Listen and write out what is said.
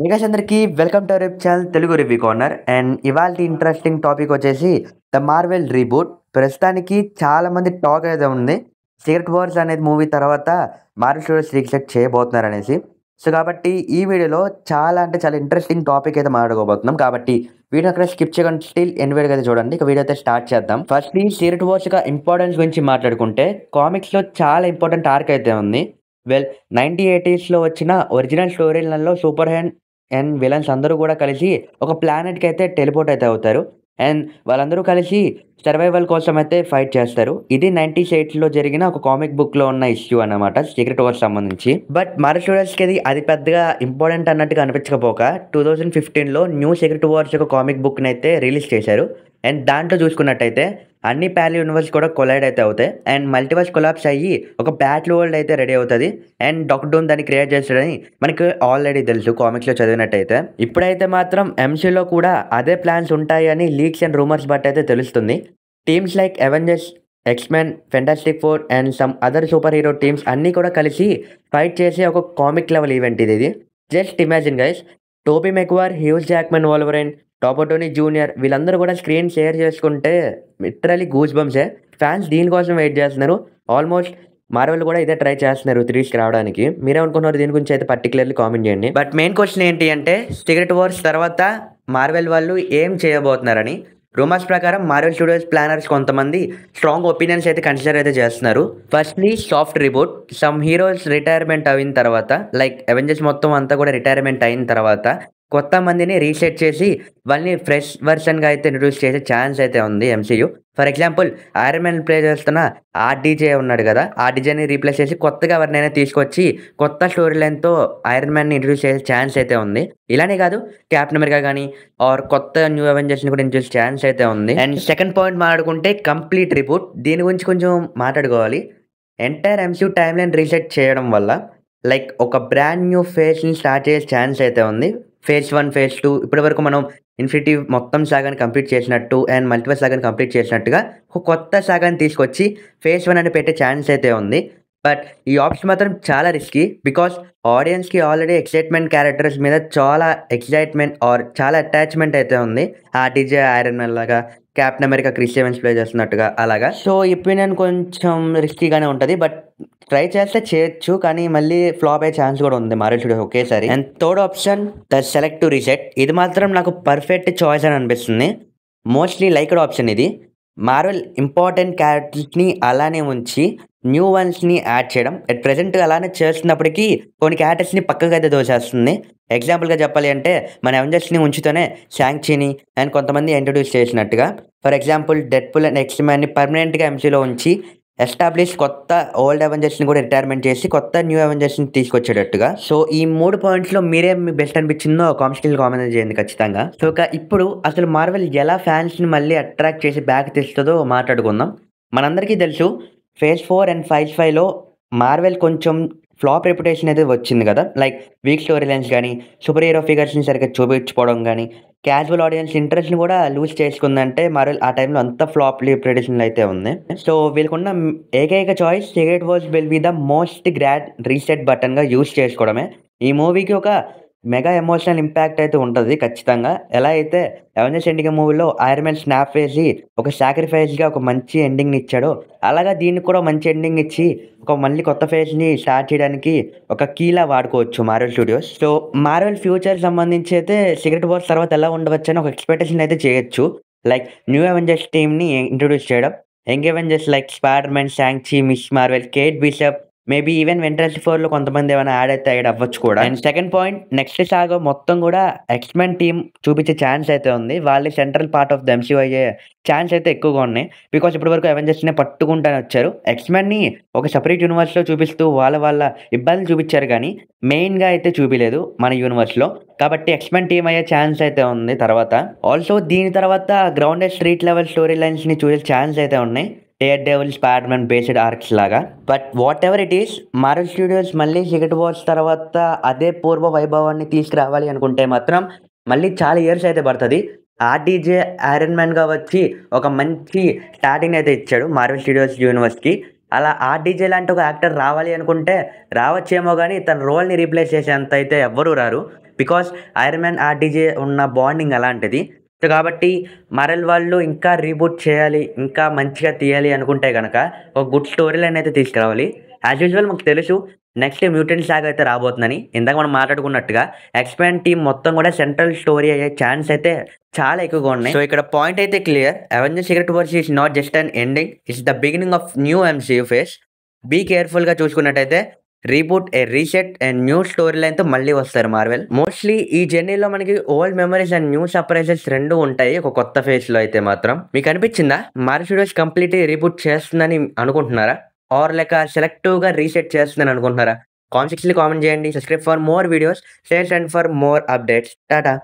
వికాస్ అందరికి welcome to our channel Telugu review corner. And ఇవాళ interesting topic వచ్చేసి ద మార్వెల్ రీబూట్. ప్రస్తుతానికి చాలా మంది టాక్ అయితే ఉంది సీక్రెట్ వార్స్ అనేది మూవీ తర్వాత మార్వెల్ స్టూడియోస్ రీసెట్ చేయబోతున్నారు అనేసి. సో కాబట్టి ఈ వీడియోలో చాలా అంటే చాలా ఇంట్రెస్టింగ్ టాపిక్ అయితే మాట్లాడుకోబోతున్నాం. కాబట్టి వీడియో అక్కడ స్కిప్ చేయకుండా స్టిల్ ఎండ్ వీడియో అయితే చూడండి. ఇక వీడియో అయితే స్టార్ట్ చేద్దాం. ఫస్ట్ ఈ సీక్రెట్ వార్స్ యొక్క ఇంపార్టెన్స్ గురించి మాట్లాడుకుంటే కామిక్స్లో చాలా ఇంపార్టెంట్ ఆర్క్ అయితే ఉంది. వెల్ 1980స్లో వచ్చిన ఒరిజినల్ స్టోరీలలో సూపర్ హ్యాండ్ అండ్ విలన్స్ అందరూ కూడా కలిసి ఒక ప్లానెట్‌కి అయితే టెలిపోర్ట్ అయితే అవుతారు. అండ్ వాళ్ళందరూ కలిసి సర్వైవల్ కోసం అయితే ఫైట్ చేస్తారు. ఇది 98లో జరిగిన ఒక కామిక్ బుక్‌లో ఉన్న ఇష్యూ అన్నమాట. సీక్రెట్ వార్స్ సంబంధించి. బట్ మార్వెల్ స్టూడియోస్‌కి అది పెద్దగా ఇంపార్టెంట్ అన్నట్టుగా అనిపించకపోక 2015లో న్యూ సీక్రెట్ వార్స్ యొక్క కామిక్ బుక్‌నైతే రిలీజ్ చేశారు. అండ్ దాంట్లో చూసుకున్నట్టయితే అన్ని ప్యారలల్ యూనివర్స్ కూడా కొలైడ్ అయితే అవుతాయి. అండ్ మల్టీవర్స్ కొలాప్స్ అయ్యి ఒక బ్యాటిల్ వరల్డ్ అయితే రెడీ అవుతది. అండ్ డాక్టర్ డూమ్ దాన్ని క్రియేట్ చేస్తాడని మనకు ఆల్రెడీ తెలుసు కామిక్స్‌లో చదివినట్టయితే. ఇప్పుడైతే మాత్రం ఎంసీయూలో కూడా అదే ప్లాన్స్ ఉంటాయి అని లీక్స్ అండ్ రూమర్స్ బట్టి అయితే తెలుస్తుంది. Teams like Avengers, X-Men, Fantastic Four and some other super hero teams అన్నీ కూడా కలిసి ఫైట్ చేసే ఒక కామిక్ లెవెల్ ఈవెంట్ ఇది. Just imagine guys, Tobey Maguire, Hugh Jackman Wolverine, Robert Downey Junior వీళ్ళందరూ కూడా స్క్రీన్ షేర్ చేసుకుంటే లిటరల్లీ గూస్ బంప్సే. ఫ్యాన్స్ దీనికోసం వెయిట్ చేస్తున్నారు. ఆల్మోస్ట్ మార్వెల్ కూడా ఇదే ట్రై చేస్తున్నారు 3కి రావడానికి. మీరేమనుకుంటున్నారు దీని గురించి అయితే పర్టికులర్లీ కామెంట్ చేయండి. బట్ మెయిన్ క్వశ్చన్ ఏంటి అంటే సీక్రెట్ వార్స్ తర్వాత మార్వెల్ వాళ్ళు ఏం చేయబోతున్నారని. రూమర్స్ ప్రకారం మార్వెల్ స్టూడియోస్ ప్లానర్స్ కొంతమంది స్ట్రాంగ్ ఒపీనియన్స్ అయితే కన్సిడర్ అయితే చేస్తున్నారు. Firstly soft reboot. Some heroes retirement అయిన తర్వాత లైక్ అవెంజర్స్ మొత్తం అంతా కూడా రిటైర్మెంట్ అయిన తర్వాత కొత్త మందిని రీసెట్ చేసి వాళ్ళని ఫ్రెష్ వర్షన్‌గా అయితే ఇంట్రొడ్యూస్ చేసే ఛాన్స్ అయితే ఉంది MCU. For example iron man play చేస్తున్న ఆర్‌డీజే ఉన్నాడు కదా! ఆర్‌డీజేని రీప్లేస్ చేసి కొత్తగా ఎవరినైనా తీసుకొచ్చి కొత్త స్టోరీ లైన్‌తో ఐరన్ మ్యాన్‌ని ఇంట్రొడ్యూస్ చేసే ఛాన్స్ అయితే ఉంది. ఇలానే కాదు కెప్టెన్ అమెరికా గాని ఆర్ కొత్త న్యూ అవెంజర్స్‌ని కూడా ఇంట్రొడ్యూస్ ఛాన్స్ అయితే ఉంది. అండ్ సెకండ్ పాయింట్ మాట్లాడుకుంటే కంప్లీట్ రిబూట్. దీని గురించి కొంచెం మాట్లాడుకోవాలి. ఎంటైర్ ఎంసీయూ టైమ్‌లైన్ రీసెట్ చేయడం వల్ల లైక్ ఒక బ్రాండ్ న్యూ ఫేజ్‌ని స్టార్ట్ చేసే ఛాన్స్ అయితే ఉంది. ఫేజ్ 1, ఫేజ్ 2 ఇప్పటివరకు మనం ఇన్ఫినిటీ మొత్తం సాగాని కంప్లీట్ చేసినట్టు అండ్ మల్టివర్స్ సాగాని కంప్లీట్ చేసినట్టుగా ఒక కొత్త సాగాని తీసుకొచ్చి ఫేజ్ 1 అని పెట్టే ఛాన్స్ అయితే ఉంది. బట్ ఈ ఆప్షన్ మాత్రం చాలా రిస్కీ. బికాస్ ఆడియన్స్‌కి ఆల్రెడీ ఎక్సైట్‌మెంట్ క్యారెక్టర్స్ మీద చాలా ఎక్సైట్‌మెంట్ ఆర్ చాలా అటాచ్‌మెంట్ అయితే ఉంది. ఆర్‌డీజే ఐరన్ మ్యాన్ లాగా, కెప్టెన్ అమెరికా క్రిస్ ఎవన్స్ ప్లే చేస్తున్నట్టుగా అలాగా. సో ఈ ఒపీనియన్ కొంచెం రిస్కీగానే ఉంటది. బట్ ట్రై చేస్తే చేయొచ్చు. కానీ మళ్ళీ ఫ్లాప్ అయ్యే ఛాన్స్ కూడా ఉంది మార్వెల్ స్టూడియోస్ ఒకేసారి. And third option the select to reset. ఇది మాత్రం నాకు పర్ఫెక్ట్ చాయిస్ అని అనిపిస్తుంది. మోస్ట్‌లీ లైక్డ్ ఆప్షన్ ఇది. మార్వెల్ ఇంపార్టెంట్ క్యారెక్టర్స్‌ని అలానే ఉంచి న్యూ వన్స్‌ని యాడ్ చేయడం. అట్ ప్రెజెంట్ అలానే చేస్తున్నప్పటికీ కొన్ని క్యారెక్టర్స్‌ని పక్కకైతే దోసేస్తుంది. ఎగ్జాంపుల్‌గా చెప్పాలి అంటే మన అవెంజర్స్‌ని ఉంచుతూనే షాంగ్-చీని అండ్ కొంతమంది ఇంట్రొడ్యూస్ చేసినట్టుగా. ఫర్ ఎగ్జాంపుల్ డెడ్‌పూల్ అండ్ ఎక్స్-మ్యాన్‌ని పర్మనెంట్‌గా ఎంసీయూలో ఉంచి ఎస్టాబ్లిష్ కొత్త ఓల్డ్ అవెంజర్స్‌ని కూడా రిటైర్మెంట్ చేసి కొత్త న్యూ అవెంజర్స్‌ని తీసుకొచ్చేటట్టుగా. సో ఈ 3 పాయింట్స్‌లో మీకు బెస్ట్ అనిపించిందో కామెంట్స్‌లో కామెంట్ చేయండి ఖచ్చితంగా. సో ఇక ఇప్పుడు అసలు మార్వెల్ ఎలా ఫ్యాన్స్‌ని మళ్ళీ అట్రాక్ట్ చేసి బ్యాక్ తెస్తుందో మాట్లాడుకుందాం. మనందరికీ తెలుసు ఫేజ్ 4 అండ్ ఫేజ్ 5లో మార్వెల్ కొంచెం ఫ్లాప్ రెప్యుటేషన్ అయితే వచ్చింది కదా! లైక్ వీక్ స్టోరీ లైన్స్ గాని, సూపర్ హీరో ఫిగర్స్‌ని సరిగ్గా చూపించకపోవడం గాని, క్యాజువల్ ఆడియన్స్ ఇంట్రెస్ట్‌ని కూడా లూజ్ చేసుకుందంటే మార్వెల్ ఆ టైంలో అంత ఫ్లాప్ రెప్యుటేషన్‌లో అయితే ఉంది. సో వీళ్ళకున్న ఏకైక choice Secret Wars will be the most grand reset బటన్‌గా యూజ్ చేసుకోవడమే. ఈ మూవీకి ఒక మెగా ఎమోషనల్ ఇంపాక్ట్ అయితే ఉంటది ఖచ్చితంగా. ఎలా అయితే అవెంజర్స్ ఎండ్ గేమ్ మూవీలో ఐరన్ మ్యాన్ స్నాప్ వేసి ఒక సాక్రిఫైస్‌గా ఒక మంచి ఎండింగ్‌ని ఇచ్చాడో, అలాగా దీనికి కూడా మంచి ఎండింగ్ ఇచ్చి ఒక మళ్ళీ కొత్త ఫేజ్‌ని స్టార్ట్ చేయడానికి ఒక కీలా వాడుకోవచ్చు Marvel studios. So Marvel future సంబంధించి అయితే సీక్రెట్ వార్స్ తర్వాత ఎలా ఉండవచ్చని ఒక ఎక్స్‌పెక్టేషన్ అయితే చేయొచ్చు. లైక్ న్యూ అవెంజర్స్ టీమ్‌ని ఇంట్రొడ్యూస్ చేయడం. Young Avengers like Spider Man, Shang-Chi, Miss Marvel, Kate Bishop, maybe even Fantastic ఫోర్‌లో కొంతమంది ఏమైనా యాడ్ అవ్వచ్చు కూడా. And second point next saga మొత్తం కూడా ఎక్స్-మెన్ టీమ్ చూపించే ఛాన్స్ అయితే ఉంది. వాళ్ళే central part of the MCU అయ్యే ఛాన్స్ అయితే ఎక్కువగా ఉన్నాయి. బికాస్ ఇప్పటివరకు అవెంజర్స్‌నే పట్టుకుంటానే వచ్చారు. ఎక్స్-మెన్‌ని ఒక సెపరేట్ యూనివర్స్‌లో చూపిస్తూ వాళ్ళ ఇబ్బందులు చూపించారు గానీ మెయిన్‌గా అయితే చూపియలేదు మన యూనివర్స్‌లో. కాబట్టి ఎక్స్-మెన్ టీమ్ అయ్యే ఛాన్స్ అయితే ఉంది తర్వాత. ఆల్సో దీని తర్వాత గ్రౌండెడ్ స్ట్రీట్ లెవెల్ స్టోరీ లైన్స్‌ని చూసే ఛాన్స్ అయితే ఉన్నాయి. Daredevil, Spider Man based arcs లాగా. But whatever it is Marvel Studios మళ్ళీ సీక్రెట్ వార్స్ తర్వాత అదే పూర్వ వైభవాన్ని తీసుకురావాలి అనుకుంటే మాత్రం మళ్ళీ చాలా ఇయర్స్ అయితే పడతది. ఆర్‌డీజే ఐరన్ మ్యాన్‌గా వచ్చి ఒక మంచి స్టార్టింగ్ అయితే ఇచ్చాడు మార్వెల్ స్టూడియోస్ యూనివర్స్‌కి. అలా ఆర్‌డీజే లాంటి ఒక యాక్టర్ రావాలి అనుకుంటే రావచ్చేమో గానీ తన రోల్‌ని రీప్లేస్ చేసేంత అయితే ఎవ్వరూ రారు. బికాస్ ఐరన్ మ్యాన్, ఆర్‌డీజే ఉన్న బాండింగ్ అలాంటిది. సో, కాబట్టి మార్వెల్ వాళ్ళు ఇంకా రీబూట్ చేయాలి, ఇంకా మంచిగా తీయాలి అనుకుంటే గనక ఒక గుడ్ స్టోరీ లైన్ అయితే తీసుకురావాలి. యాజ్ యూజువల్ మాకు తెలుసు నెక్స్ట్ మ్యూటెంట్ సాగా అయితే రాబోతుందని. ఇందాక మనం మాట్లాడుకున్నట్టుగా ఎక్స్‌పాండ్ టీమ్ మొత్తం కూడా సెంట్రల్ స్టోరీ అయ్యే ఛాన్స్ అయితే చాలా ఎక్కువగా ఉన్నాయి. సో, ఇక్కడ పాయింట్ అయితే clear. Avengers Secret Wars is not just an ending. It's the beginning of new MCU phase. Be కేర్‌ఫుల్‌గా చూసుకున్నట్టయితే reboot, reset and new story లైన్‌తో మళ్ళీ వస్తారు మార్వెల్. మోస్ట్‌లీ ఈ జర్నీలో మనకి old memories and new surprises 2 ఉంటాయి. ఒక కొత్త ఫేజ్‌లో అయితే మాత్రం. మీకు అనిపించిందా? మార్వెల్ స్టూడియోస్ కంప్లీట్‌లీ రీబూట్ చేస్తుందని అనుకుంటున్నారా? ఆర్ లైక్ సెలెక్టివ్‌గా రీసెట్ చేస్తుందని అనుకుంటున్నారా? కామెంట్ సెక్షన్‌లో కామెంట్ చేయండి. Subscribe for more videos. Stay tuned for more updates. Tata.